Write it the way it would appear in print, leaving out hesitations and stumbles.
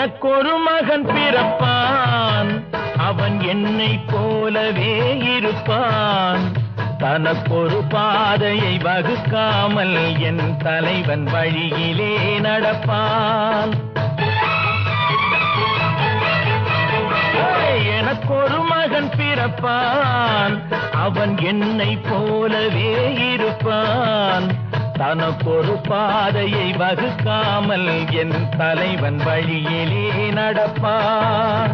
எனக்கொரு மகன் பிறப்பான், அவன் என்னை போலவே இருப்பான். தனக்கொரு பாதையை வகுக்காமல் என் தலைவன் வழியிலே நடப்பான். எனக்கொரு மகன் பிறப்பான், அவன் என்னை போலவே இருப்பான். தனக்கொரு பாதையை வகுக்காமல் என் தலைவன் வழியிலே நடப்பான்.